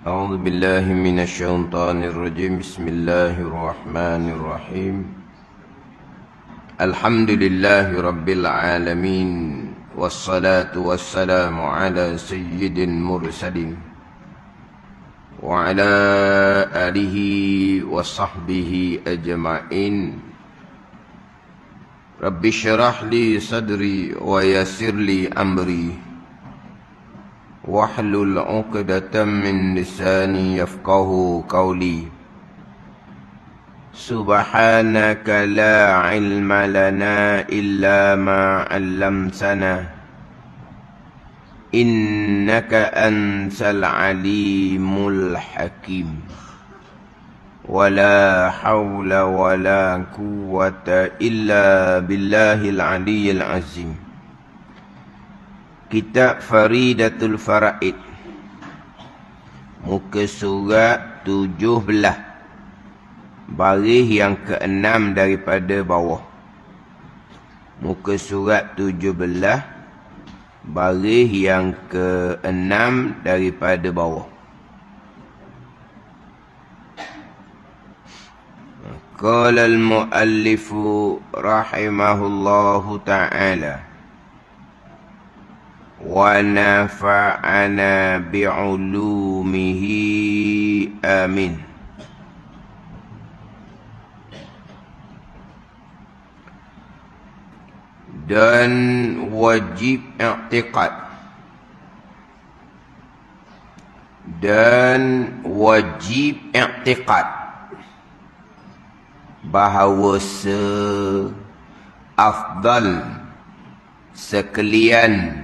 أعوذ بالله من الشيطان الرجيم. بسم الله الرحمن الرحيم. الحمد لله رب العالمين، والصلاة والسلام على سيد المرسلين وعلى آله وصحبه أجمعين. رب اشرح لي صدري ويسر لي أمري واحلل عقدة من لساني يفقه قولي. سبحانك لا علم لنا إلا ما علمتنا إنك أنت العليم الحكيم. ولا حول ولا قوة إلا بالله العلي العظيم. Kitab Faridatul Faraid, muka surat 17, baris yang ke-6 daripada bawah. Muka surat 17, baris yang ke-6 daripada bawah. Qala al-muallifu rahimahullahu ta'ala wa nafa'ana bi'ulumihi amin. Dan wajib i'tiqad, dan wajib i'tiqad bahawa afdal sekalian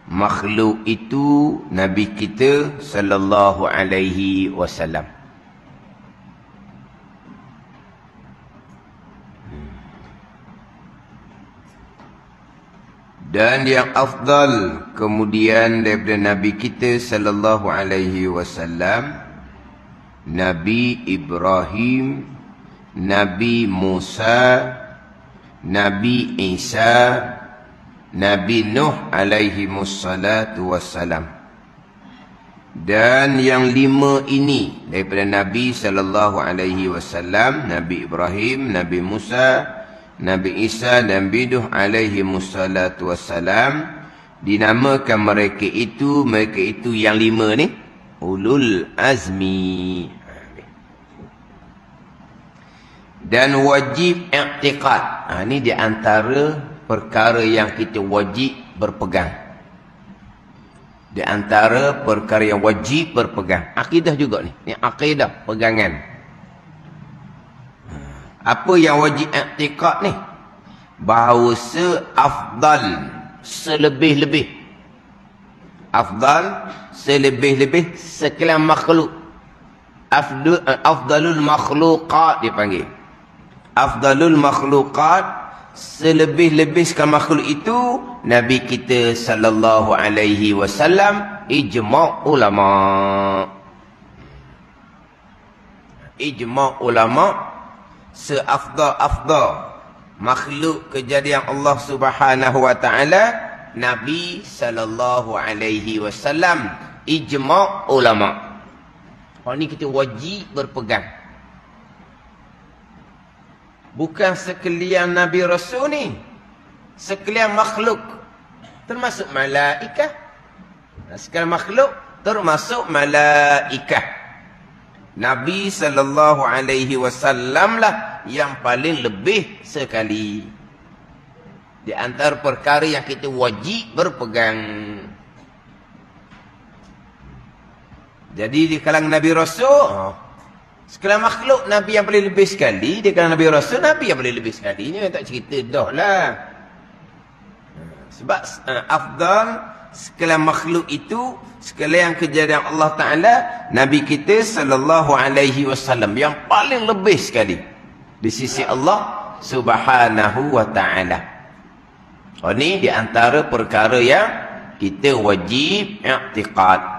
makhluk itu Nabi kita sallallahu alaihi wasallam. Dan yang afdal kemudian daripada Nabi kita sallallahu alaihi wasallam, Nabi Ibrahim, Nabi Musa, Nabi Isa, Nabi Nuh alaihi wassalatu wassalam. Dan yang 5 ini daripada Nabi sallallahu alaihi wasallam, Nabi Ibrahim, Nabi Musa, Nabi Isa, Nabi Nuh alaihi wassalatu wassalam, dinamakan mereka itu yang 5 ni ulul azmi. Dan wajib i'tiqad, ini di antara perkara yang kita wajib berpegang. Di antara perkara yang wajib berpegang. Akidah juga ni. Ni akidah, pegangan. Apa yang wajib i'tiqad ni? Bahawa afdal, selebih-lebih. Afdal, selebih-lebih sekalian makhluk. Afdalul makhluqat dipanggil. Afdalul makhluqat, selebih-lebih sekalian makhluk itu Nabi kita sallallahu alaihi wasallam, ijma' ulama. Ijma' ulama, seafdal makhluk kejadian Allah Subhanahu wa taala Nabi sallallahu alaihi wasallam, ijma' ulama. Ini kita wajib berpegang. Bukan sekalian Nabi Rasul ni, sekalian makhluk, termasuk malaikah. Sekalian makhluk termasuk malaikah. Nabi sallallahu alaihi wasallam lah yang paling lebih sekali. Di antara perkara yang kita wajib berpegang. Jadi di kalangan Nabi Rasul, sekalian makhluk Nabi yang paling lebih sekali. Dia kalangan Nabi Rasul, Nabi yang paling lebih sekali. Ini tak cerita dah lah. Sebab afdal sekalian makhluk itu, sekalian kejadian Allah Ta'ala, Nabi kita sallallahu alaihi wasallam yang paling lebih sekali di sisi Allah Subhanahu wa ta'ala. Ini di antara perkara yang kita wajib i'tiqad.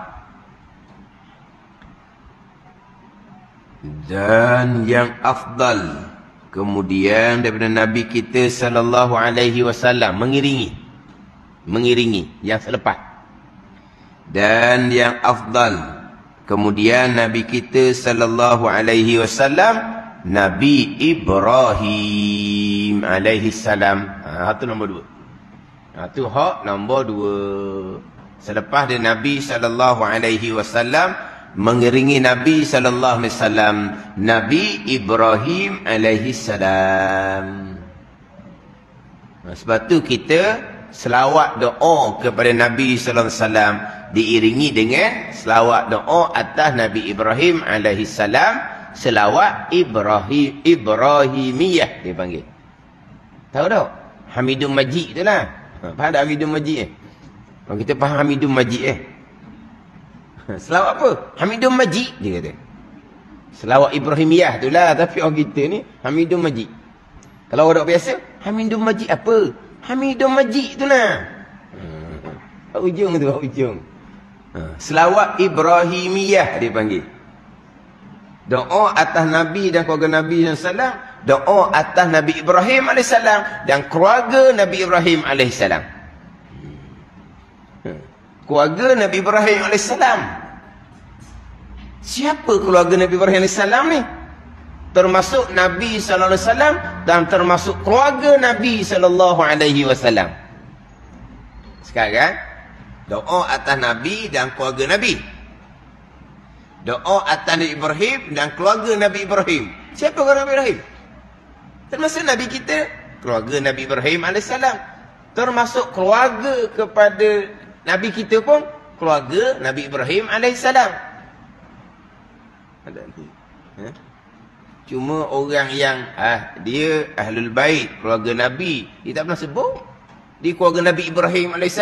Dan yang afdal kemudian daripada Nabi kita sallallahu alaihi wasallam, mengiringi yang selepas. Dan yang afdal Kemudian Nabi kita sallallahu alaihi wasallam Nabi Ibrahim alaihi salam. Itu nombor 2. Itu hak nombor 2. Selepas dia Nabi sallallahu alaihi wasallam, mengiringi Nabi sallallahu alaihi wasallam Nabi Ibrahim alaihi salam. Sebab tu kita selawat doa kepada Nabi sallallahu alaihi wasallam diiringi dengan selawat doa atas Nabi Ibrahim alaihi salam, selawat Ibrahimiyah dipanggil. Tahu tak? Hamidun Majid tu lah. Faham tak Hamidun Majid Kalau kita faham Hamidun Majid selawat apa? Hamidun Majid dia kata. Selawat Ibrahimiyah tu lah. Tapi orang kita ni Hamidun Majid. Kalau orang biasa, Hamidun Majid apa? Hamidun Majid tu lah. Ujung tu, ujung. Selawat Ibrahimiyah dia panggil. Doa atas Nabi dan keluarga Nabi SAW. Doa atas Nabi Ibrahim AS dan keluarga Nabi Ibrahim AS. Keluarga Nabi Ibrahim AS. Siapa keluarga Nabi Ibrahim AS ni? Termasuk Nabi SAW dan termasuk keluarga Nabi SAW. Sekarang doa atas Nabi dan keluarga Nabi. Doa atas Nabi Ibrahim dan keluarga Nabi Ibrahim. Siapa keluarga Nabi Ibrahim? Termasuk Nabi kita, keluarga Nabi Ibrahim AS. Termasuk keluarga kepada Nabi kita pun, keluarga Nabi Ibrahim AS. Ada nanti. Cuma orang yang dia Ahlul Bait, keluarga Nabi, dia tak pernah sebut. Dia keluarga Nabi Ibrahim AS.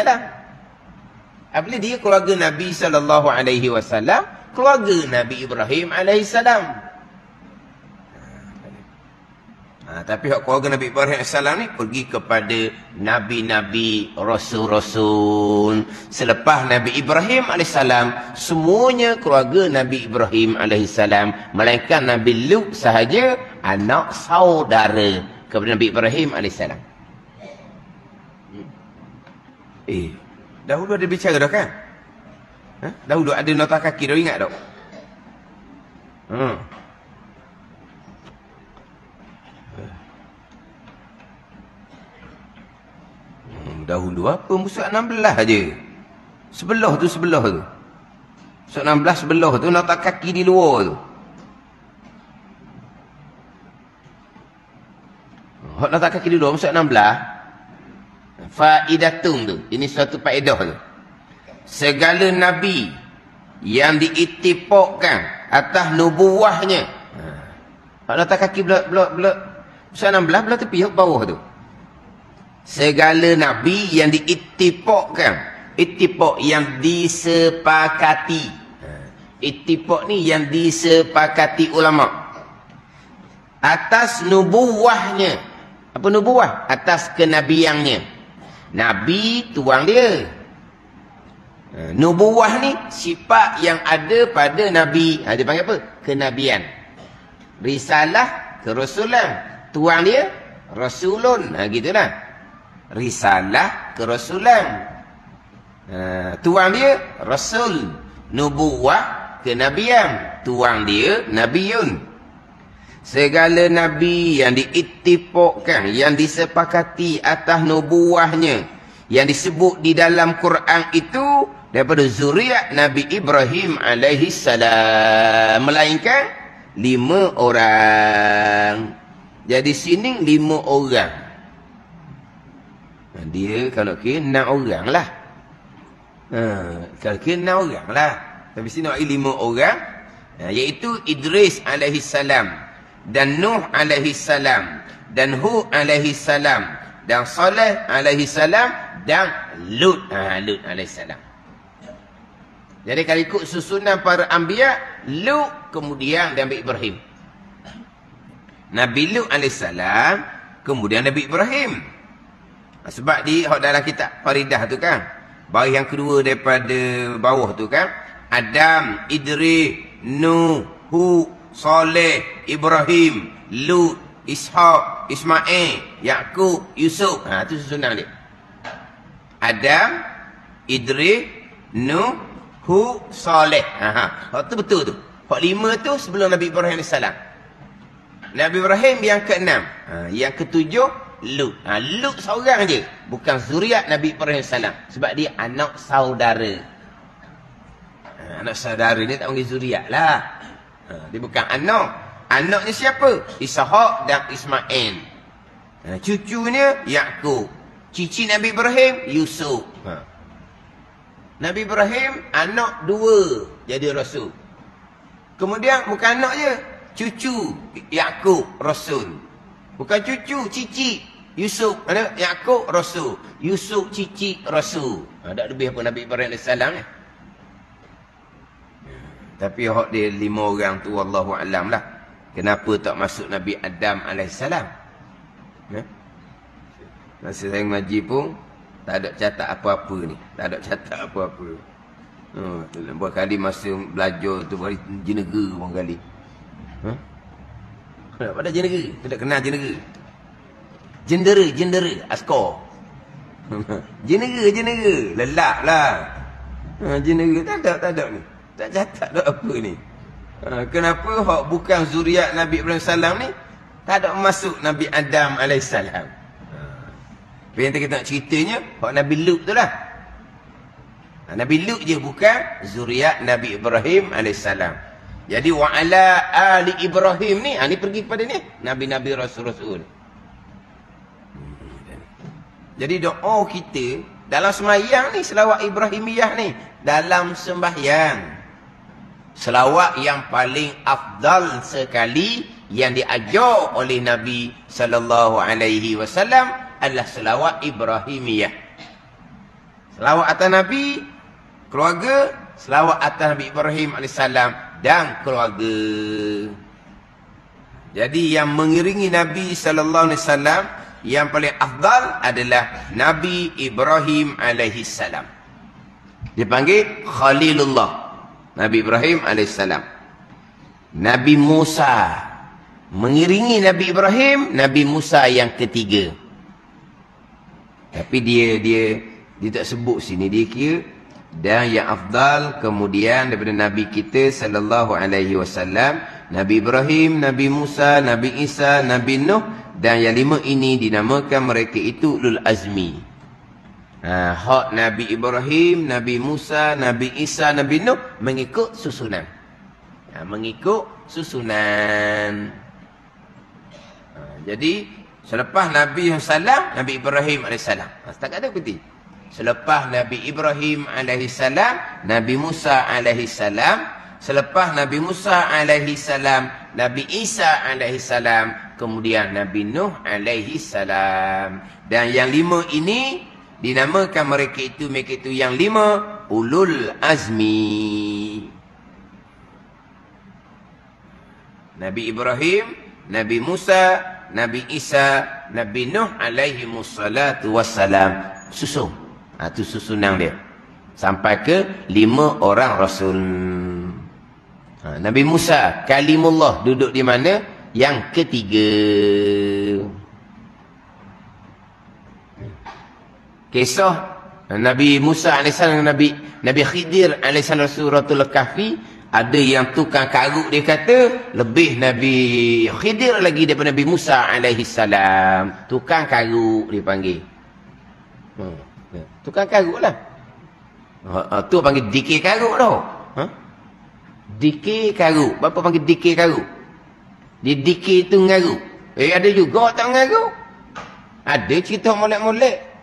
Apabila dia keluarga Nabi SAW, keluarga Nabi Ibrahim AS. Tapi keluarga Nabi Ibrahim AS ni pergi kepada Nabi-Nabi, Rasul-Rasul. Selepas Nabi Ibrahim AS, semuanya keluarga Nabi Ibrahim AS. Melainkan Nabi Lut sahaja anak saudara kepada Nabi Ibrahim AS. Dahulu ada bicara dah kan? Dahulu ada nota kaki dah, ingat tak? Dahulu apa? Musuh 16 aja. Sebelah tu. Musuh 16 sebelah tu, nota kaki di luar tu. Nota kaki di luar, musuh 16. Faidatun tu. Ini suatu faedah tu. Segala Nabi yang diitipakkan atas nubuahnya. Nota kaki blok musuh 16 belah tepi bawah tu. Segala Nabi yang diittifaqkan. Ittifaq yang disepakati. Ittifaq ni yang disepakati ulama. Atas nubuahnya. Apa nubuah? Atas kenabiannya. Nabi tuang dia. Nubuah ni sifat yang ada pada Nabi. Dia panggil apa? Kenabian. Risalah, kerasulan. Tuang dia, Rasulun. Gitulah. Risalah, kerasulan. Tuang dia, Rasul. Nubuah, kenabian. Tuang dia, Nabiyun. Segala Nabi yang diittifaqkan, yang disepakati atas nubuahnya, yang disebut di dalam Quran itu daripada zuriat Nabi Ibrahim alaihissalam. Melainkan 5 orang. Jadi sini 5 orang. Dia kalau kira 6 orang lah. Kalau kira 6 orang lah. Tapi sini ada 5 orang. Iaitu Idris alaihissalam. Dan Nuh alaihissalam. Dan Hud alaihissalam. Dan Saleh alaihissalam. Dan Lut alaihissalam. Jadi kalau ikut susunan para anbiya, Lut kemudian Nabi Ibrahim. Nabi Lut alaihissalam kemudian Nabi Ibrahim. Sebab di dalam kitab Faridah tu kan, baris yang kedua daripada bawah tu kan, Adam, Idris, Nuh, Hud, Saleh, Ibrahim, Lut, Ishaq, Ismail, Yaqub, Yusuf. Itu susunan dia. Adam, Idris, Nuh, Hu Saleh. Hak tu betul tu. Hak 5 tu sebelum Nabi Ibrahim AS. Nabi Ibrahim yang ke-6. Yang ke-7 Lut. Lut seorang je. Bukan zuriat Nabi Ibrahim AS. Sebab dia anak saudara. Anak saudara ni tak panggil zuriat lah. Dia bukan anak. Anaknya siapa? Ishak dan Ismail. Cucunya Yaqub. Cici Nabi Ibrahim Yusuf. Nabi Ibrahim anak 2 jadi rasul. Kemudian bukan anak je, cucu Yaqub rasul. Bukan cucu, cici Yusuf, anak Yaqub rasul. Yusuf cici rasul. Tak lebih apa Nabi Ibrahim AS ni. Tapi hak dia 5 orang tu wallahu alam lah. Kenapa tak masuk Nabi Adam AS? Masa saya ngaji pun tak ada catat apa-apa ni. Tak ada catat apa-apa. Berapa kali masa belajar tu balik jenega berapa kali. Pada jenega, tidak kenal jenega. Jendera, askar. jenega, lelak lah. Jenega tak ada ni. Tak catat tak apa ni. Kenapa hak bukan zuriat Nabi Ibrahim salam ni tak ada masuk Nabi Adam alaihissalam. Yang kita nak ceritanya hak Nabi Lut tu lah. Nabi Lut je bukan zuriat Nabi Ibrahim alaihissalam. Jadi wa ala ali Ibrahim ni, ni pergi kepada ni nabi-nabi rasul-rasul. Jadi doa kita dalam sembahyang ni, selawat Ibrahimiyah ni, dalam sembahyang selawat yang paling afdal sekali yang diajar oleh Nabi sallallahu alaihi wasallam adalah selawat Ibrahimiyah. Selawat atas Nabi, keluarga, selawat atas Nabi Ibrahim alaihissalam dan keluarga. Jadi yang mengiringi Nabi sallallahu alaihi wasallam yang paling afdal adalah Nabi Ibrahim alaihissalam. Dipanggil Khalilullah. Nabi Ibrahim alaihissalam. Nabi Musa mengiringi Nabi Ibrahim, Nabi Musa yang ketiga. Tapi dia tak sebut sini, dia kira dan yang afdal kemudian daripada Nabi kita sallallahu alaihi wasallam, Nabi Ibrahim, Nabi Musa, Nabi Isa, Nabi Nuh, dan yang 5 ini dinamakan mereka itu ulul azmi. Hak Nabi Ibrahim, Nabi Musa, Nabi Isa, Nabi Nuh mengikut susunan. Mengikut susunan. Jadi selepas Nabi SAW, Nabi Ibrahim AS. Setakat ada putih. Selepas Nabi Ibrahim AS, Nabi Musa AS. Selepas Nabi Musa AS, Nabi Isa AS. Kemudian Nabi Nuh AS. Dan yang 5 ini dinamakan mereka itu yang 5 ulul azmi. Nabi Ibrahim, Nabi Musa, Nabi Isa, Nabi Nuh alaihi wassalatu wassalam. Susun. Itu susunan dia. Sampai ke 5 orang Rasul. Nabi Musa, kalimullah, duduk di mana? Yang ketiga. Kisah Nabi Musa AS, Nabi Khidir AS suratul Kahfi, ada yang tukang karut dia kata lebih Nabi Khidir lagi daripada Nabi Musa AS. Tukang karut dia panggil. Tukang karut lah. Tu panggil dikir karut tau. Dikir karut. Bapa panggil dikir karut? Dia dikir tu ngarut. Ada juga tak ngarut. Ada cerita molek-molek.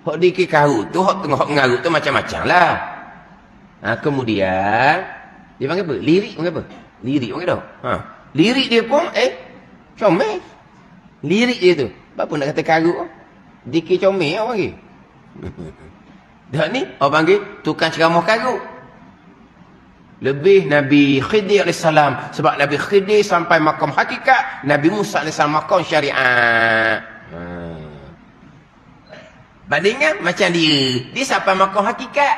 Hak dikir karut tu, hak tengah ngarut tu macam-macam lah. Kemudian dia panggil apa? Lirik panggil apa? Lirik panggil dah. Lirik dia pun comel. Lirik dia tu. Apa nak kata karut? Dikir comel apa panggil? Dah ni orang panggil tukang ceramah karut. Lebih Nabi Khidir AS. Sebab Nabi Khidir sampai makam hakikat, Nabi Musa AS makam syariat. Bandingkan macam dia sampai makam hakikat.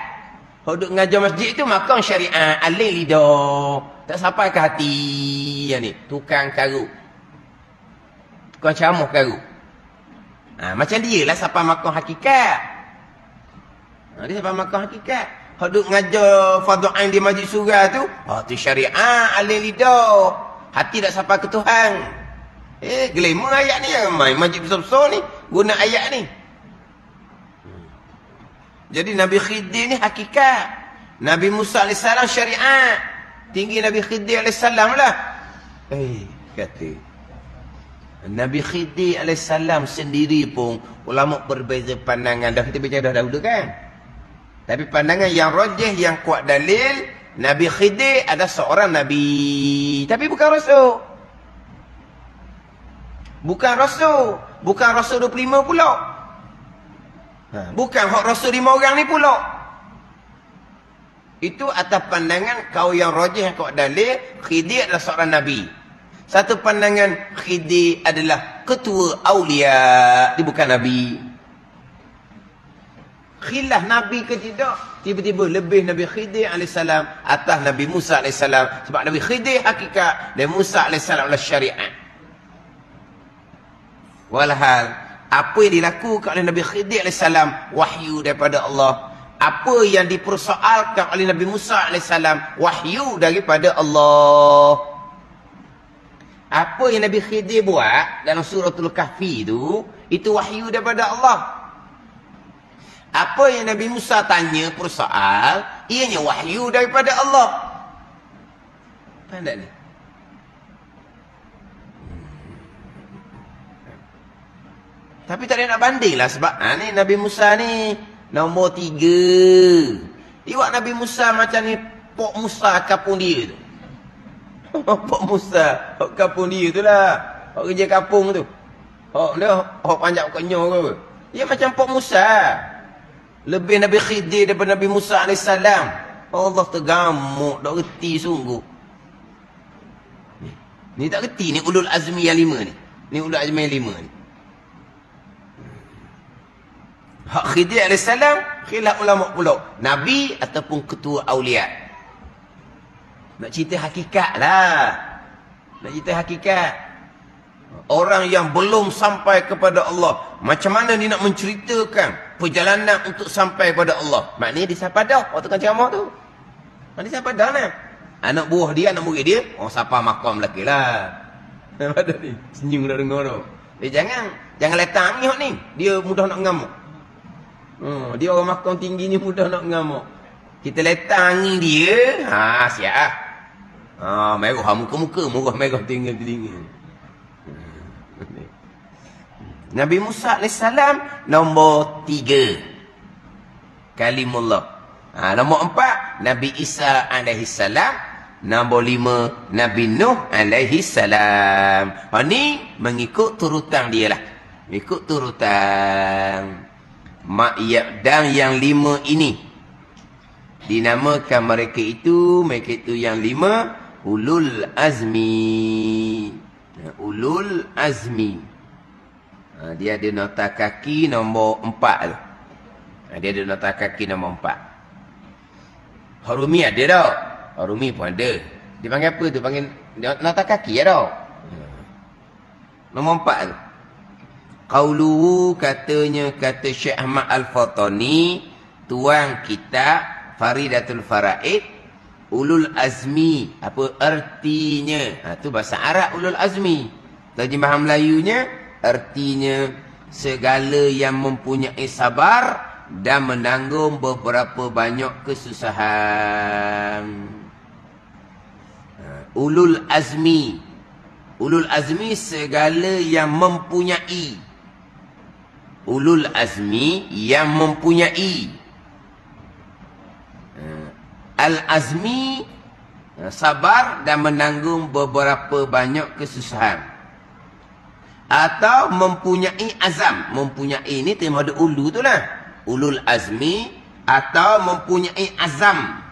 Duduk ngajar masjid tu makam syariat, alim lidah, tak sampai ke hati. Yang ni tukang karut, tukang ceramah karut. Macam dia lah sampai makam hakikat. Dia sampai makam hakikat. Hak duk ngajar fardu ain di majlis surah tu, tu syariat alih lidah. Hati tak sampai ke Tuhan. Glamour ayat ni. Main majlis besar-besar ni guna ayat ni. Jadi Nabi Khidir ni hakikat. Nabi Musa AS syariat. Tinggi Nabi Khidir AS lah. Kata Nabi Khidir AS sendiri pun ulama berbeza pandangan. Dah kita bicara dah dahulu kan. Tapi pandangan yang rajih, yang kuat dalil, Nabi Khidir ada seorang Nabi. Tapi bukan Rasul. Bukan Rasul. Bukan Rasul 25 pula. Bukan hak Rasul 5 orang ni pula. Itu atas pandangan kau yang rajih, yang kuat dalil, Khidir adalah seorang Nabi. Satu pandangan, Khidir adalah ketua awliya. Dia bukan Nabi. Khilaf Nabi ke tidak? Tiba-tiba lebih Nabi Khidir AS atas Nabi Musa AS. Sebab Nabi Khidir hakikat dan Musa AS adalah syariat. Walhal, apa yang dilakukan oleh Nabi Khidir AS wahyu daripada Allah. Apa yang dipersoalkan oleh Nabi Musa AS wahyu daripada Allah. Apa yang Nabi Khidir buat dalam suratul Kahfi itu wahyu daripada Allah. Apa yang Nabi Musa tanya persoal, ianya wahyu daripada Allah. Faham tak ni? Tapi tak ada nak banding lah sebab ni Nabi Musa ni nombor 3. Iwak Nabi Musa macam ni Pok Musa kapung dia tu. Pok Musa kapung dia tu lah. Hak kerja kapung tu. Hak panjang kenyar ke. Dia macam Pok Musa. Lebih Nabi Khidir daripada Nabi Musa AS. Allah tergamuk, tak reti sungguh. Ni tak reti ni ulul azmi yang 5 ni. Ni ulul azmi yang 5 ni. Hak Khidir AS khilaf ulama pula. Nabi ataupun ketua awliya. Nak cerita hakikat lah. Nak cerita hakikat. Orang yang belum sampai kepada Allah, macam mana dia nak menceritakan perjalanan untuk sampai kepada Allah? Maknanya dia sampai dah waktu kan ceramah tu. Dia sampai dah lah. Anak buah dia, anak murid dia, sampai makam lelaki lah. Nampak ni? Senyum dah dengar tu. Dia jangan letak ni hak ni. Dia mudah nak ngamuk. Dia orang makam tinggi ni mudah nak ngamuk. Kita letak angin dia, siap lah. Merah muka-muka, merah tinggal-tinggal. Nabi Musa AS nombor 3. Kalimullah. Nombor 4 Nabi Isa AS. Nombor 5 Nabi Nuh AS. Ni mengikut turutan dia lah. Mengikut turutan. Dan yang 5 ini dinamakan mereka itu yang 5 ulul azmi. Ulul azmi. Dia ada nota kaki nombor 4 tu. Dia ada nota kaki nombor 4. Harumi ada tak? Harumi pun ada. Dia panggil apa tu? Panggil nota kaki ada tak? Nombor 4 tu. Qauluhu kata Syekh Ahmad Al-Fatani, tuan kitab Faridatul Faraid, ulul azmi. Apa artinya? Tu bahasa Arab ulul azmi. Terjemahan Melayunya, artinya segala yang mempunyai sabar dan menanggung beberapa banyak kesusahan. Ulul azmi. Ulul azmi segala yang mempunyai. Ulul azmi yang mempunyai. Al-azmi sabar dan menanggung beberapa banyak kesusahan. Atau mempunyai azam. Mempunyai ni terima ada ulu tu lah. Ulul azmi atau mempunyai azam.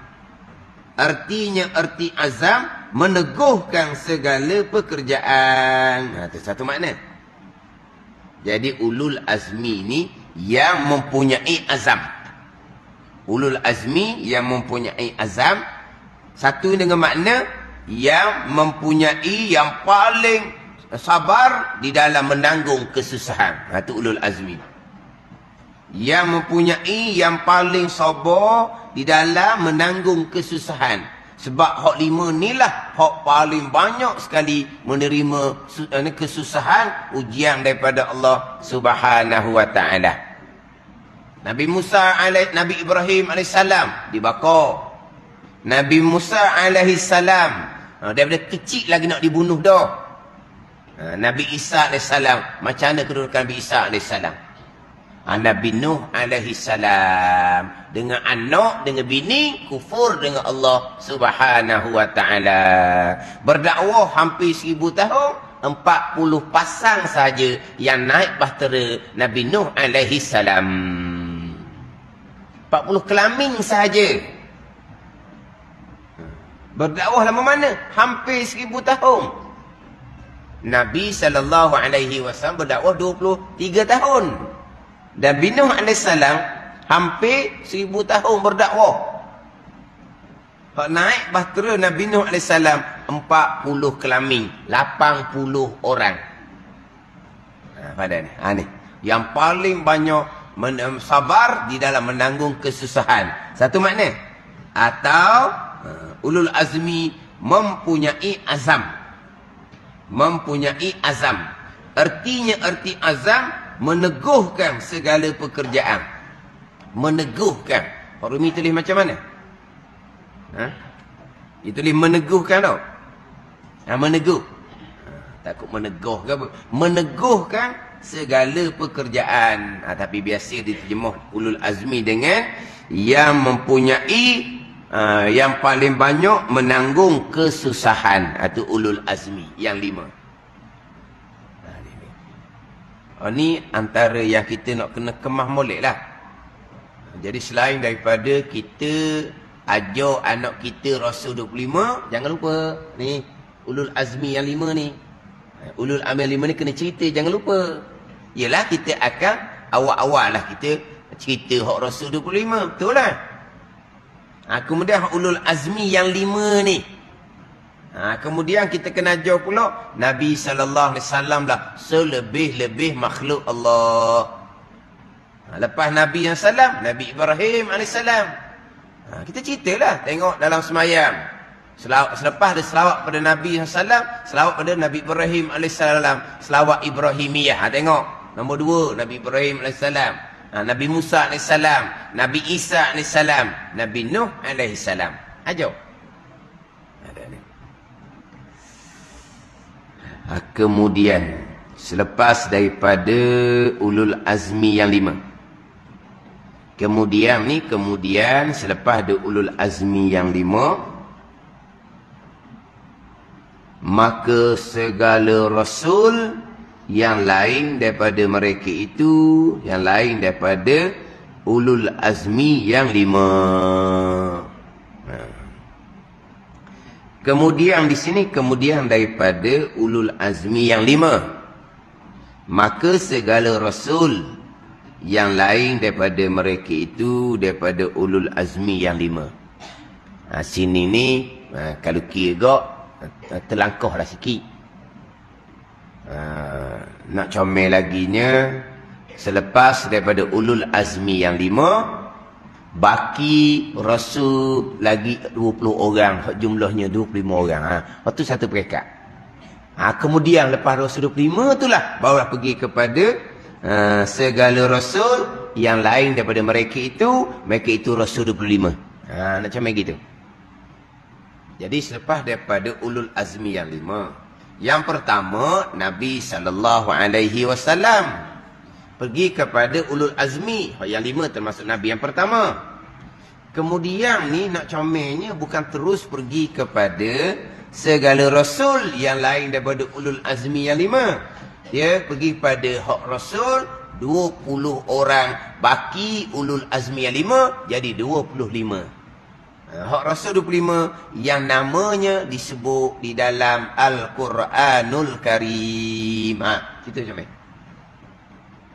Artinya arti azam meneguhkan segala pekerjaan. Itu satu makna. Jadi ulul azmi ni yang mempunyai azam. Ulul azmi yang mempunyai azam. Satu dengan makna yang mempunyai, yang paling sabar di dalam menanggung kesusahan. Itu ulul azmi. Yang mempunyai, yang paling sabar di dalam menanggung kesusahan. Sebab hak 5 ni lah hak paling banyak sekali menerima kesusahan, ujian daripada Allah Subhanahu wa taala. Nabi Ibrahim alaihissalam dibakar. Nabi Musa alaihissalam daripada kecil lagi nak dibunuh dah. Nabi Isa alaihissalam, macam mana kedudukan Nabi Isa alaihissalam? Nabi Nuh alaihissalam dengan anak, dengan bini, kufur dengan Allah Subhanahu wa taala. Berdakwah hampir 1000 tahun, 40 pasang saja yang naik bahtera Nabi Nuh alaihissalam. 40 kelamin saja. Berdakwah lama mana? Hampir 1000 tahun. Nabi SAW berdakwah 23 tahun. Nabi Nuh AS hampir 1000 tahun berdakwah. Hak naik bahtera Nabi Nuh AS 40 kelamin, 80 orang. Pada ni. Ni. Yang paling banyak sabar di dalam menanggung kesusahan. Satu makna. Atau ulul azmi mempunyai azam. Mempunyai azam. Artinya arti azam meneguhkan segala pekerjaan. Meneguhkan. Pak Rumi tulis macam mana? Dia tulis meneguhkan tau. Meneguh. Takut meneguh ke apa? Meneguhkan segala pekerjaan. Tapi biasa diterjemah ulul azmi dengan yang mempunyai yang paling banyak menanggung kesusahan, atau ulul azmi yang 5. Ni antara yang kita nak kena kemah molek lah. Jadi selain daripada kita ajar anak kita Rasul 25, jangan lupa ni ulul azmi yang 5 ni. Ulul azmi yang 5 ni kena cerita, jangan lupa. Yelah kita akan awal-awal lah kita cerita hak Rasul 25, betul lah. Kemudian ulul azmi yang 5 ni. Kemudian kita kena ajar pula Nabi SAW lah selebih-lebih makhluk Allah. Lepas Nabi yang salam, Nabi Ibrahim AS. Kita ceritalah, tengok dalam semayang. Selepas ada selawat pada Nabi SAW, selawat pada Nabi Ibrahim AS, selawat Ibrahimiyah. Tengok, nombor 2 Nabi Ibrahim AS, Nabi Musa AS, Nabi Isa AS, Nabi Nuh AS. Ajar. Kemudian selepas daripada ulul azmi yang 5, kemudian selepas ada ulul azmi yang 5, maka segala rasul yang lain daripada mereka itu, yang lain daripada ulul azmi yang 5. Kemudian di sini, kemudian daripada ulul azmi yang 5, maka segala rasul yang lain daripada mereka itu, daripada ulul azmi yang 5. Sini ni kalau kira terlangkahlah sikit. Nak comel laginya, selepas daripada ulul azmi yang 5, baki rasul lagi 20 orang, jumlahnya 25 orang. Itu satu peringkat. Kemudian lepas rasul 25 itulah barulah pergi kepada segala rasul yang lain daripada mereka itu rasul 25. Nak macam gitu. Jadi selepas daripada ulul azmi yang 5, yang pertama Nabi SAW pergi kepada ulul azmi yang 5, termasuk Nabi yang pertama. Kemudian ni nak comelnya bukan terus pergi kepada segala rasul yang lain daripada ulul azmi yang 5. Dia pergi pada hak rasul 20 orang, baki ulul azmi yang 5 jadi 25. Hak rasul 25 yang namanya disebut di dalam Al-Quranul Karim. Cerita macam ni.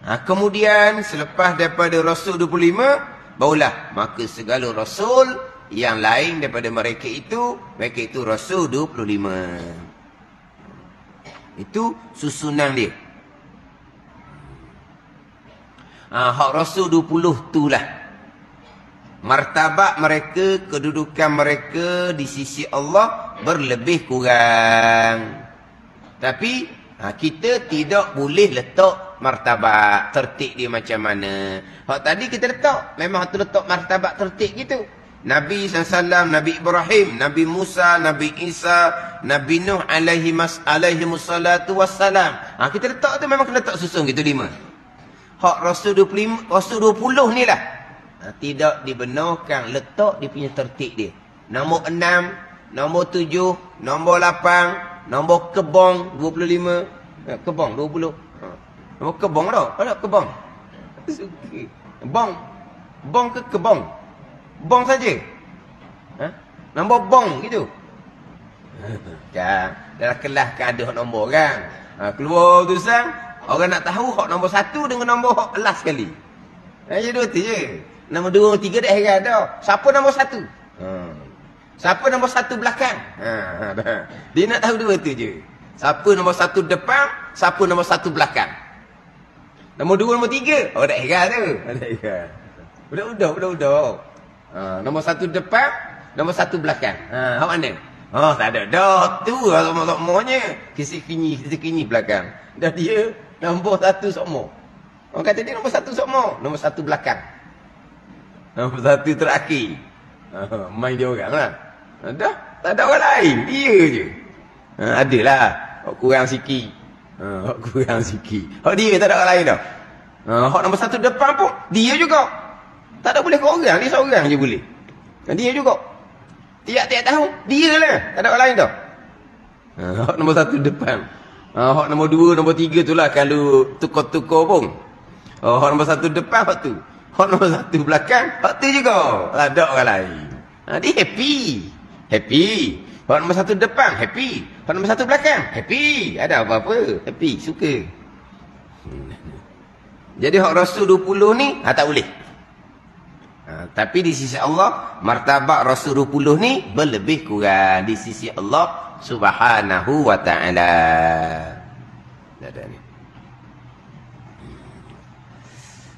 Kemudian selepas daripada Rasul 25, barulah maka segala Rasul yang lain daripada mereka itu Rasul 25. Itu susunan dia. Hak Rasul 20 tu lah. martabat mereka, kedudukan mereka di sisi Allah berlebih kurang. Tapi kita tidak boleh letak martabat tertib dia macam mana. Hak tadi kita letak, memang tu letak martabat tertib gitu. Nabi SAW, Nabi Ibrahim, Nabi Musa, Nabi Isa, Nabi Nuh alaihi wassalatu wassalam. Kita letak tu memang kena letak susun gitu 5. Hak Rasul 20 ni lah. Tidak dibenarkan letak dia punya tertib dia. Nombor 6, nombor 7, nombor 8, nombor kebong 25, kebong 20. Nombor kebong dah. Ada kebong. Bong ke kebong? Bong saja. Nombor bong gitu. Dalam kelas kan ada hak nombor kan. Keluar tu sang, orang nak tahu hak nombor 1 dengan nombor hak last sekali. Jadi 2 tu je. Nombor 2, 3 dah heran dah. Siapa nombor 1? Siapa nombor 1 belakang? Dia nak tahu 2 tu je. Siapa nombor 1 depan, siapa nombor 1 belakang. Nombor 2, nombor 3. Oh, dah heran tu. Dah heran. Budak-budak. Nombor 1 depan, nombor 1 belakang. Hak mana? Tak ada. Dah tu semua-semuanya. Kisi-kini belakang. Dah dia nombor 1 semua. Orang kata dia nombor 1 semua. Nombor 1 belakang. Nombor 1 terakhir. Main dia orang lah. Dah, tak ada orang lain. Dia je. Adalah. Hak kurang sikit. Hak dia tak ada orang lain dah. Hak nombor 1 depan pun dia juga. Tak ada boleh ke orang, dia seorang je boleh. Dia juga. Tiap-tiap tahun, dia lah. Tak ada orang lain tau. Hak nombor 1 depan. Hak nombor 2, nombor 3 tu lah kalau tukar-tukar pun. Hak nombor 1 depan, hak tu. Hak nombor 1 belakang, hak tu juga. Tak ada orang lain. Dia happy. Hak nombor 1 depan, happy. Hak nombor 1 belakang, happy. Ada apa-apa, happy, suka. Jadi hak Rasul 20 ni, tak boleh. Tapi di sisi Allah, martabat Rasul 20 ni berlebih kurang di sisi Allah Subhanahu wa ta'ala.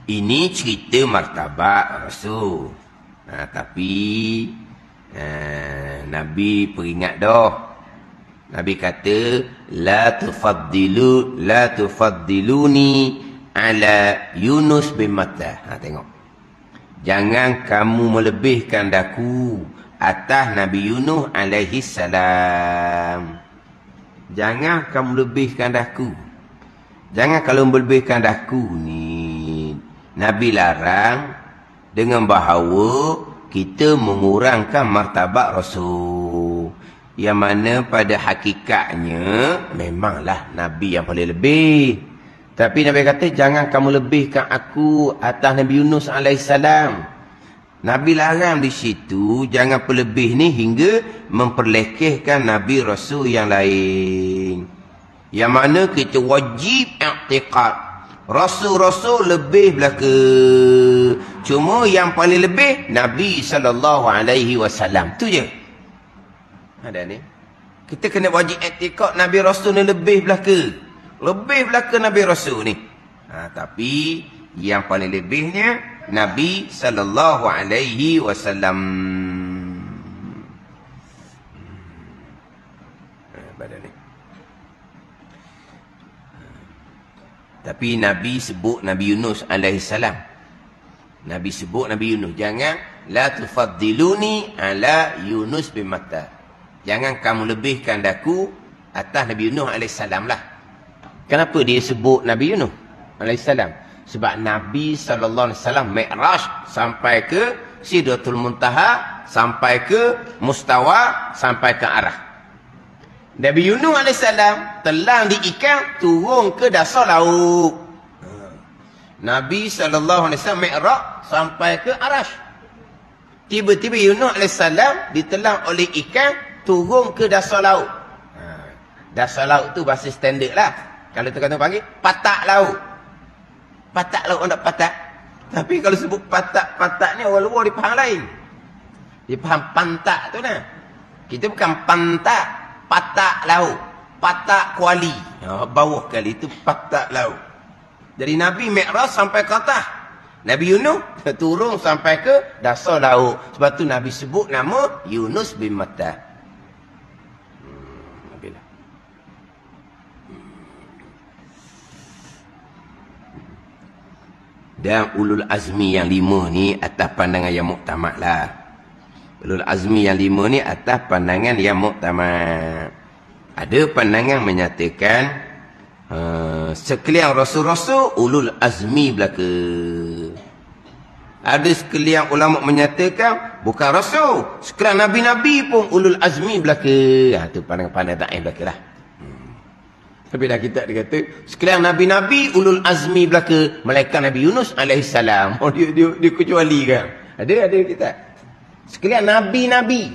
Ini cerita martabat Rasul. Tapi Nabi peringat dah. Nabi kata, la tufaddiluni ala Yunus bin Matta. Tengok. Jangan kamu melebihkan daku atas Nabi Yunus alaihi salam. Jangan kamu lebihkan daku. Jangan kalau melebihkan daku ni. Nabi larang dengan bahawa kita mengurangkan martabat Rasul. Yang mana pada hakikatnya memanglah Nabi yang paling lebih. Tapi Nabi kata, jangan kamu lebihkan aku atas Nabi Yunus AS. Nabi larang di situ, jangan pelebih ni hingga memperlekehkan Nabi Rasul yang lain. Yang mana kita wajib i'tiqad. Rasul-Rasul lebih belaka. Cuma yang paling lebih, Nabi SAW. Tu je. Ada ni. Kita kena wajib i'tiqad Nabi Rasul ni lebih belaka. Lebih belaka Nabi Rasul ni. Tapi yang paling lebihnya Nabi SAW. Tapi Nabi sebut Nabi Yunus AS. Nabi sebut Nabi Yunus. Jangan la tufaddiluni ala Yunus bin Matta. Jangan kamu lebihkan daku atas Nabi Yunus AS lah. Kenapa dia sebut Nabi Yunus AS? Sebab Nabi SAW Mi'raj sampai ke Sidratul Muntaha, sampai ke Mustawa, sampai ke Arah. Nabi Yunus AS telang di ikan, turun ke dasar laut. Nabi SAW Mi'raj sampai ke Arash. Tiba-tiba Yunus AS ditelang oleh ikan, turun ke dasar laut. Dasar laut tu bahasa standard lah. Kalau tu kata panggil, patak laut. Patak laut, orang tak patak. Tapi kalau sebut patak-patak ni, orang luar dia faham lain. Dia faham pantak tu lah. Kita bukan pantak, patak laut. Patak kuali. Bawah kali, itu patak laut. Jadi Nabi Mi'raj sampai ke atas. Nabi Yunus turun sampai ke dasar laut. Sebab tu Nabi sebut nama Yunus bin Matta. Dan ulul azmi yang 5 ni atas pandangan yang muktamad lah. Ulul azmi yang 5 ni atas pandangan yang muktamad. Ada pandangan menyatakan sekalian rasul-rasul ulul azmi belaka. Ada sekalian ulama menyatakan bukan rasul, sekalian nabi-nabi pun ulul azmi belaka. Itu pandangan-pandangan da'i belaka lah. Tapi dah kita dia kata sekalian nabi-nabi ulul azmi belaka, malaikat Nabi Yunus alaihissalam. Oh dia kecuali kan? Ada kita. Sekalian nabi-nabi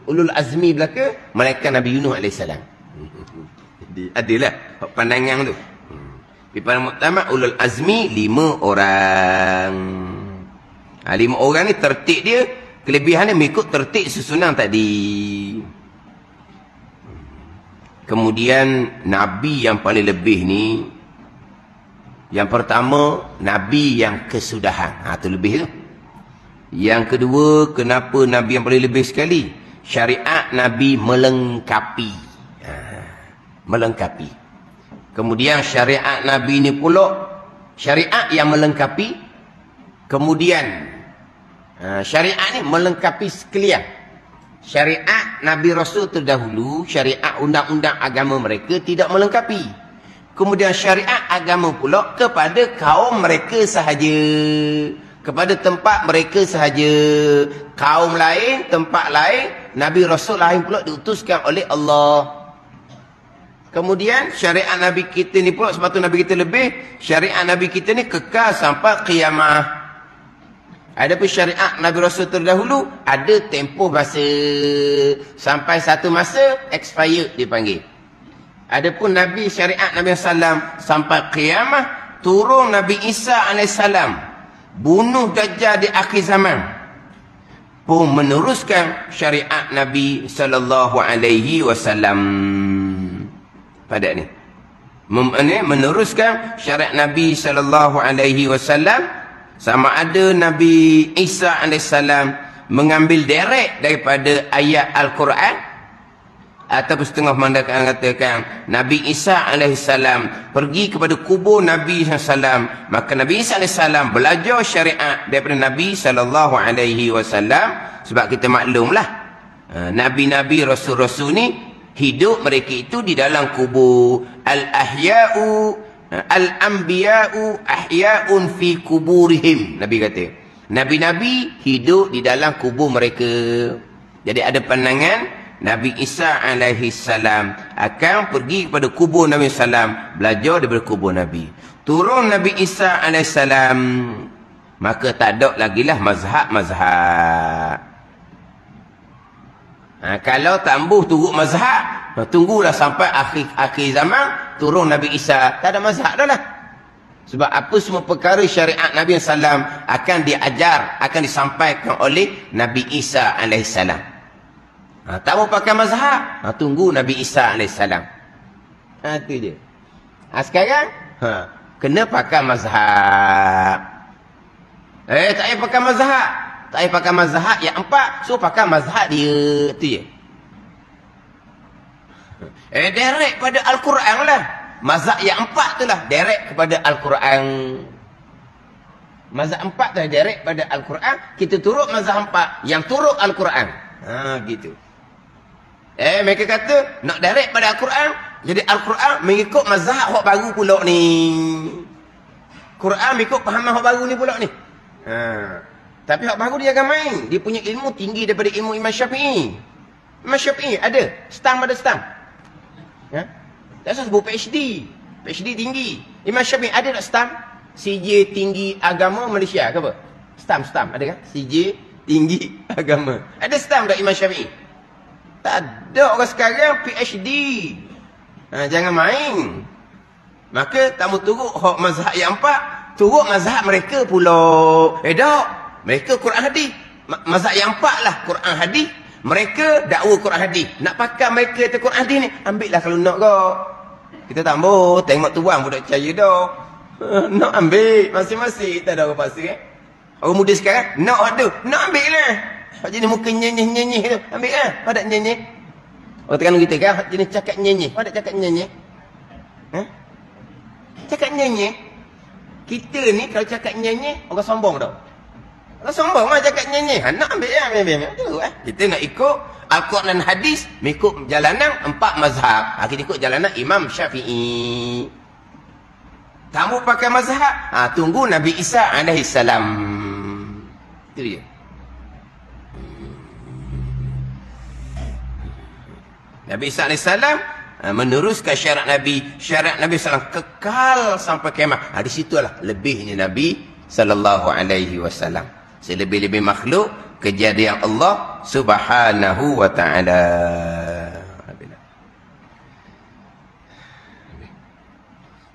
ulul azmi belaka, malaikat Nabi Yunus alaihissalam. Adalah pandangan tu. Di pada muktamad ulul azmi 5 orang. 5 orang ni tertib dia, kelebihannya mengikut tertib susunan tadi. Kemudian Nabi yang paling lebih ni, yang pertama Nabi yang kesudahan. Itu lebih tu. Yang kedua, kenapa Nabi yang paling lebih sekali? Syariat Nabi melengkapi. Melengkapi. Kemudian syariat Nabi ni pula syariat yang melengkapi. Kemudian syariat ni melengkapi sekalian. Syariat Nabi Rasul terdahulu, syariat undang-undang agama mereka tidak melengkapi. Kemudian syariat agama pula kepada kaum mereka sahaja. Kepada tempat mereka sahaja. Kaum lain, tempat lain, Nabi Rasul lain pula diutuskan oleh Allah. Kemudian syariat Nabi kita ni pula, sebab tu Nabi kita lebih, syariat Nabi kita ni kekal sampai qiyamah. Adapun syariat Nabi Rasul terdahulu ada tempoh masa, sampai satu masa expired dipanggil. Adapun Nabi syariat Nabi sallam sampai qiyamah, turun Nabi Isa alaihissalam, bunuh Dajjal di akhir zaman, pun meneruskan syariat Nabi sallallahu alaihi wasallam. Pada ni meneruskan syariat Nabi sallallahu alaihi wasallam. Sama ada Nabi Isa alaihissalam mengambil direct daripada ayat Al-Quran, ataupun setengah mandangkan katakan Nabi Isa alaihissalam pergi kepada kubur Nabi SAW, maka Nabi Isa alaihissalam belajar syariat daripada Nabi SAW. Sebab kita maklumlah Nabi-Nabi, Rasul-Rasul ni hidup mereka itu di dalam kubur. Al-ahya'u al-anbiya'u ahya'un fi kuburihim. Nabi kata Nabi-Nabi hidup di dalam kubur mereka. Jadi ada pandangan Nabi Isa alaihissalam akan pergi kepada kubur Nabi SAW, belajar daripada kubur Nabi. Turun Nabi Isa alaihissalam, maka tak ada lagi lah mazhab-mazhab. Kalau tambuh turut mazhab, tunggulah sampai akhir zaman, turun Nabi Isa, tak ada mazhab dah lah. Sebab apa semua perkara syariat Nabi SAW akan diajar, akan disampaikan oleh Nabi Isa alaihissalam. Tak mau pakai mazhab, tunggu Nabi Isa alaihissalam. Itu je. Sekarang kena pakai mazhab. Tak payah pakai mazhab. Tak payah pakai mazhab yang 4, so pakai mazhab dia. Itu je. Direct pada Al-Quran lah. Mazhab yang 4 tu lah direct kepada Al-Quran. Mazhab 4 tu direct pada Al-Quran. Kita turut mazhab 4 yang turut Al-Quran. Gitu. Mereka kata nak direct pada Al-Quran, jadi Al-Quran mengikut mazhab hak baru pula ni. Quran mengikut pahaman hak baru ni pula ni. Tapi hak baru dia akan main. Dia punya ilmu tinggi daripada ilmu Imam Syafi'i. Imam Syafi'i ada stamp, ada stamp. Tak usah sebut PhD. PhD tinggi. Imam Syafi'i ada tak stamp? CJ tinggi agama Malaysia ke apa? Stamp ada kan? CJ tinggi agama. Ada stamp tak Imam Syafi'i? Tak ada orang sekarang PhD. Jangan main. Maka tak mau turut hak mazhab yang 4, turut mazhab mereka pula. Tak. Mereka Quran hadis. Mazhab yang 4 lah Quran hadis. Mereka dakwa Quran hadis. Nak pakai mereka itu Quran hadis ni, ambil lah kalau nak kau. Kita tambah, tengok tuan pun tak percaya dah. Nak ambil. Masing-masing. Tak ada orang paksa kan. Orang muda sekarang. Nak tu. Nak ambil lah. Hak jenis muka nyenyih-nyenyih tu. Ambil lah. Kau tak nyenyih. Orang Terengganu kita kan. Hak jenis cakap nyenyih. Kau tak cakap nyenyih. Ha? Cakap nyenyih. Kita ni kalau cakap nyenyih. Orang sombong tau. Orang sombong lah cakap nyenyih. Nak ambil lah. Ambil. Kita nak ikut Al-Quran dan hadis. Mengikut jalanan 4 mazhab. Kita ikut jalanan Imam Syafi'i. Kamu pakai mazhab, tunggu Nabi Isa AS. Itu dia. Nabi Isa AS meneruskan syarat Nabi. Syarat Nabi SAW kekal sampai kiamat. Di situlah lebihnya Nabi SAW. Selebih-lebih makhluk, kejadian Allah Subhanahu wa ta'ala.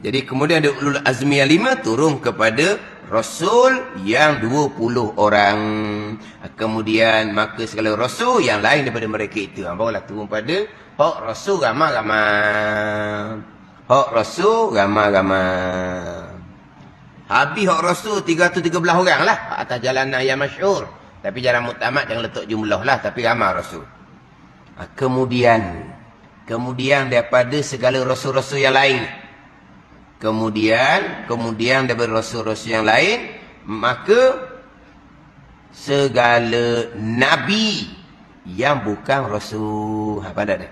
Jadi kemudian ada ulul azmi yang 5 turun kepada Rasul yang 20 orang. Kemudian maka segala Rasul yang lain daripada mereka itu. Barulah turun pada hak Rasul ramai-ramai. Hak Rasul ramai-ramai. Habis hak Rasul 313 orang lah. Atas jalanan yang masyhur. Tapi jalan muktamad jangan letak jumlah lah. Tapi ramai Rasul. Kemudian daripada segala Rasul-Rasul yang lain. Kemudian daripada rasul-rasul yang lain, maka segala nabi yang bukan rasul. Apa dah?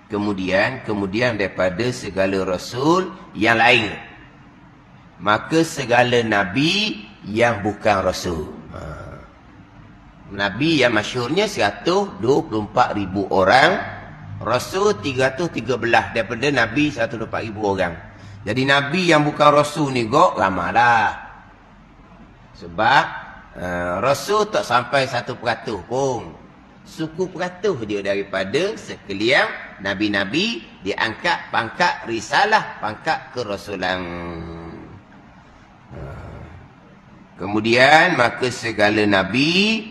Kemudian daripada segala rasul yang lain, maka segala nabi yang bukan rasul. Nabi yang masyhurnya 124,000 orang, rasul 313 daripada nabi 124,000 orang. Jadi Nabi yang bukan Rasul ni ramailah. Sebab Rasul tak sampai 1% pun. Suku peratus dia daripada sekalian Nabi-Nabi diangkat pangkat risalah, pangkat kerasulan. Kemudian maka segala Nabi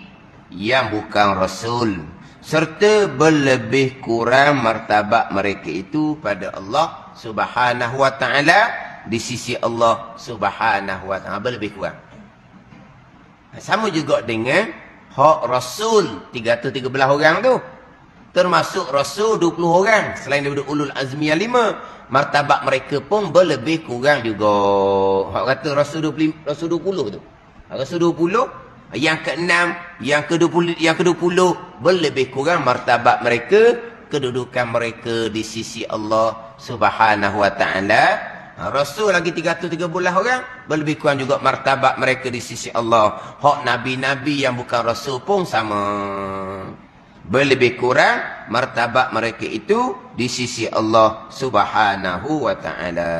yang bukan Rasul serta berlebih kurang martabat mereka itu pada Allah Subhanahu wa ta'ala, di sisi Allah Subhanahu wa ta'ala berlebih kurang. Sama juga dengan hak Rasul 313 orang tu. Termasuk Rasul 20 orang. Selain daripada ulul azmi yang 5, martabat mereka pun berlebih kurang juga. Hak kata Rasul 20 tu. Rasul 20, yang ke-6, yang ke-20 berlebih kurang martabat mereka, kedudukan mereka di sisi Allah Subhanahu wa ta'ala. Rasul lagi 313 orang, berlebih kurang juga martabat mereka di sisi Allah. Hak Nabi-Nabi yang bukan Rasul pun sama, berlebih kurang martabat mereka itu di sisi Allah Subhanahu wa ta'ala.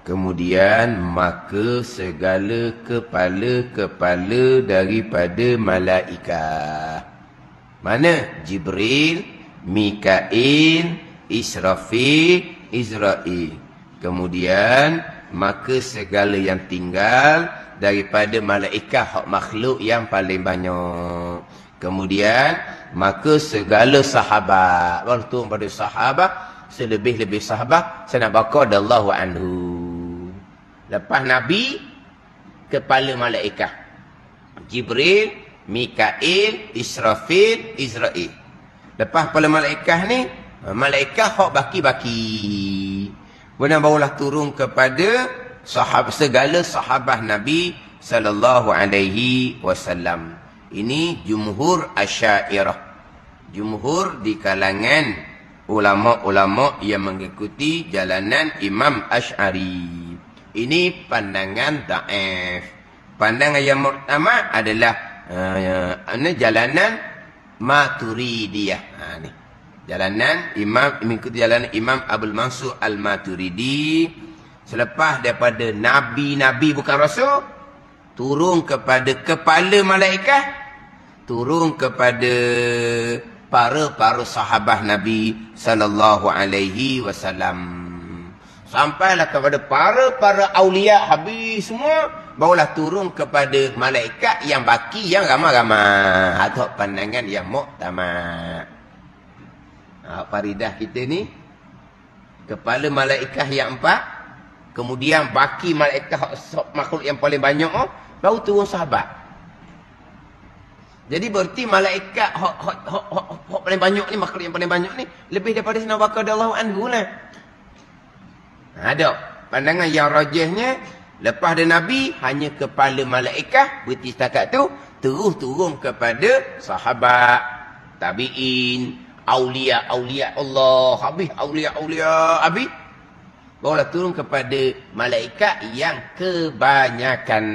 Kemudian maka segala kepala-kepala daripada malaikat. Mana? Jibril, Mikail, Israfil, Israel. Kemudian maka segala yang tinggal daripada malaikat, hak makhluk yang paling banyak. Kemudian maka segala sahabat. Baru turun pada sahabat, selebih-lebih sahabat saya nak baca radhiyallahu anhu. Lepas Nabi, kepala malaikat Jibril, Mikail, Israfil, Israel. Lepas kepala malaikat ni, malaikat hak baki-baki. Kemudian barulah turun kepada segala sahabat Nabi sallallahu alaihi wasallam. Ini jumhur Asy'ariyah. Jumhur di kalangan ulama-ulama yang mengikuti jalanan Imam Asy'ari. Ini pandangan dhaif. Pandangan yang muktamad adalah jalanan Maturidiyah. Ni. Jalanan mengikuti jalanan Imam Abdul Mansur Al-Maturidi. Selepas daripada nabi-nabi bukan rasul, turun kepada kepala malaikat, turun kepada para sahabat Nabi sallallahu alaihi wasallam. Sampailah kepada para aulia habis semua, barulah turun kepada malaikat yang baki yang ramai-ramai. Atau pandangan yang muktamad. Faridah kita ni kepala malaikat yang 4, kemudian baki malaikat makhluk yang paling banyak, baru turun sahabat. Jadi berarti malaikat hok paling banyak ni, makhluk yang paling banyak ni, lebih daripada Sayyidina Abu Bakar radhiyallahu anhu lah. Ada pandangan yang rajihnya, lepas ada Nabi, hanya kepala malaikat, berarti setakat tu, terus turun kepada sahabat, tabi'in, awliya Allah, habis awliya, habis barulah turun kepada malaikat yang kebanyakan.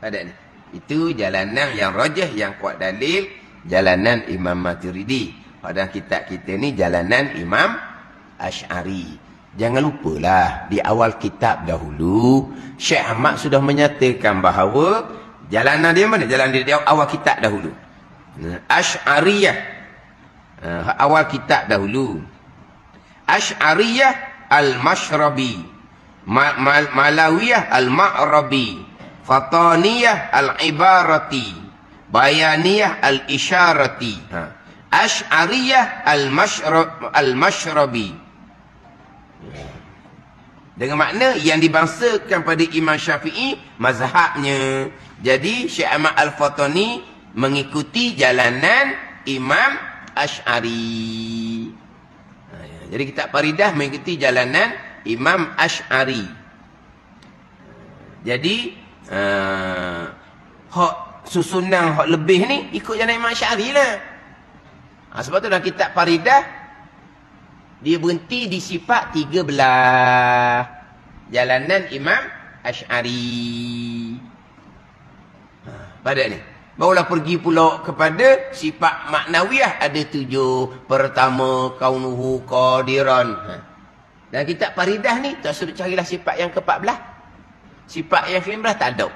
Ada ni. Itu jalanan yang rajih, yang kuat dalil, jalanan Imam Maturidi. Pada kitab kita ni jalanan Imam Asy'ari. Jangan lupalah, di awal kitab dahulu Syekh Ahmad sudah menyatakan bahawa jalanan dia mana? Jalan dia di awal kitab dahulu. Asy'ariyah. Awal kitab dahulu. Asy'ariyah al-Mashrabi, Malawiyah al-Ma'rabi, Fataniyah al-Ibarati, Bayaniyah al-Isyarati, Asy'ariyah al-Mashrabi. Dengan makna yang dibangsakan pada Imam Syafi'i mazhabnya. Jadi Syekh Ahmad Al-Fatani mengikuti jalanan Imam Asy'ari. Jadi kitab Faridah mengikuti jalanan Imam Asy'ari. Jadi hak susunan hak lebih ni ikut jalan Imam Asy'ari lah. Sebab tu dalam kitab Faridah dia berhenti di sifat 13 jalanan Imam Asy'ari. Pada ni barulah pergi pula kepada sifat maknawiyah, ada 7. Pertama, kaunuhu qadiran. Dan kitab Faridah ni tak suruh carilah sifat yang ke-14. Sifat yang ke-15 tak ada.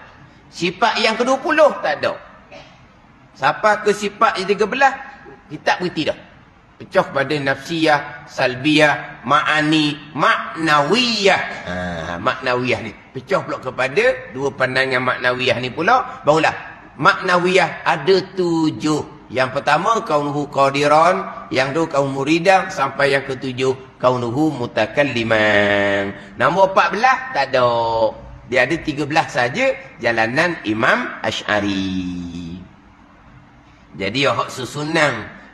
Sifat yang ke-20 tak ada. Sampai ke sifat yang 13, kitab berhenti dah. Pecah pada nafsiyah, salbiyah, ma'ani, maknawiyah. Maknawiyah ni pecah pula kepada 2 pandangan maknawiyah ni pula. Barulah maknawiyah ada 7. Yang pertama kaunuhu qadiran, yang kedua kaunuhu muridan, sampai yang ke-7 kaunuhu mutakalliman. Nombor 14 tak ada. Dia ada 13 saja jalanan Imam Asy'ari. Jadi hak susunan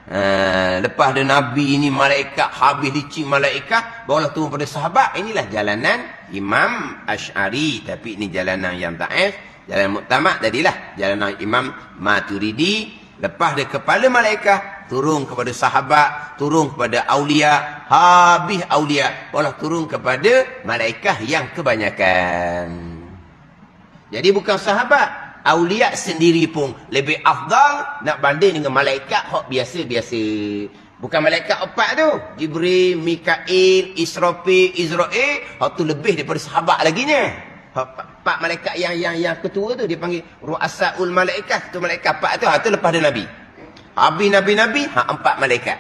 lepas ada Nabi ni malaikat habis licin malaikat, barulah turun pada sahabat. Inilah jalanan Imam Asy'ari. Tapi ini jalanan yang dhaif. Jalan muktamad tadilah jalanan Imam Maturidi. Lepas dia kepala malaikat, turun kepada sahabat, turun kepada aulia, habis aulia, barulah turun kepada malaikat yang kebanyakan. Jadi bukan sahabat, aulia sendiri pun lebih afdal nak banding dengan malaikat hak biasa-biasa. Bukan malaikat 4 tu, Jibril, Mikail, Israfil, Izrail, hak tu lebih daripada sahabat laginya. Hak 4 malaikat yang ketua tu dia panggil ru'asaul malaikat. Tu malaikat 4 tu, hak tu lepas dia Nabi. Habis Nabi-Nabi, hak 4 malaikat.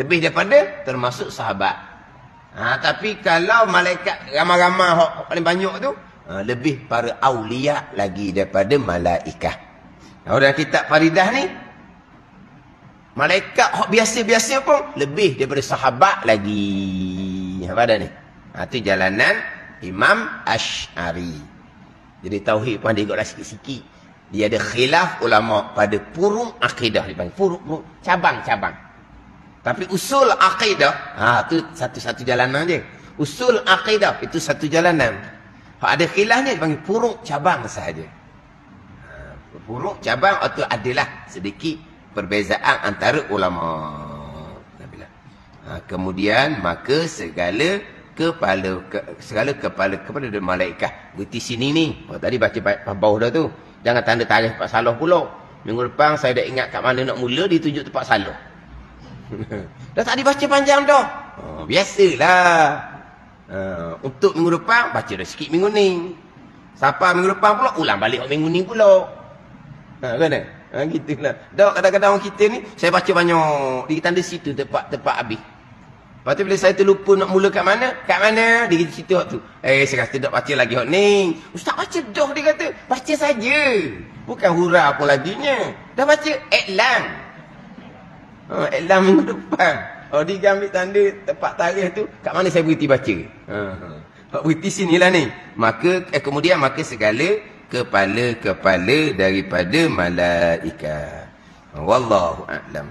Lebih daripada termasuk sahabat. Tapi kalau malaikat ramai-ramai hak paling banyak tu, lebih para aulia lagi daripada malaikat. Dalam kitab Faridah ni, malaikat hak biasa-biasa pun lebih daripada sahabat lagi. Apa ada ni? Itu jalanan Imam Asy'ari. Jadi tauhid pun dia ikutlah sikit-sikit. Dia ada khilaf ulama pada furu' akidah, dipanggil furu', cabang-cabang. Tapi usul akidah, itu satu-satu jalanan je. Usul akidah itu satu jalanan. Hak ada khilafnya dipanggil furu' cabang sahaja. Furu' cabang itu adalah sedikit perbezaan antara ulama. Kemudian maka segala kepala kepada malaikat. Berarti sini ni. Tadi baca bawah dah tu. Jangan tanda tarikh tempat salah pula. Minggu depan saya dah ingat kat mana nak mula, ditunjuk tempat salah. Dah tak dibaca panjang dah. Biasalah. Untuk minggu depan baca dah sikit minggu ni. Sampai minggu depan pula ulang balik minggu ni pula. Kan? Gitulah. Dah kadang-kadang orang kita ni saya baca banyak. Dia tanda situ tempat habis. Lepas tu bila saya terlupa nak mula kat mana? Kat mana? Dia kata situ tu. Saya kata tak baca lagi hak ni. Ustaz baca dah, dia kata. Baca saja. Bukan hurah pun laginya. Dah baca iklan. Iklan minggu depan. Oh, dia ambil tanda tempat tarikh tu, kat mana saya berhenti baca? Berhenti sinilah ni. Maka kemudian segala kepala-kepala daripada malaikat. Wallahu a'lam.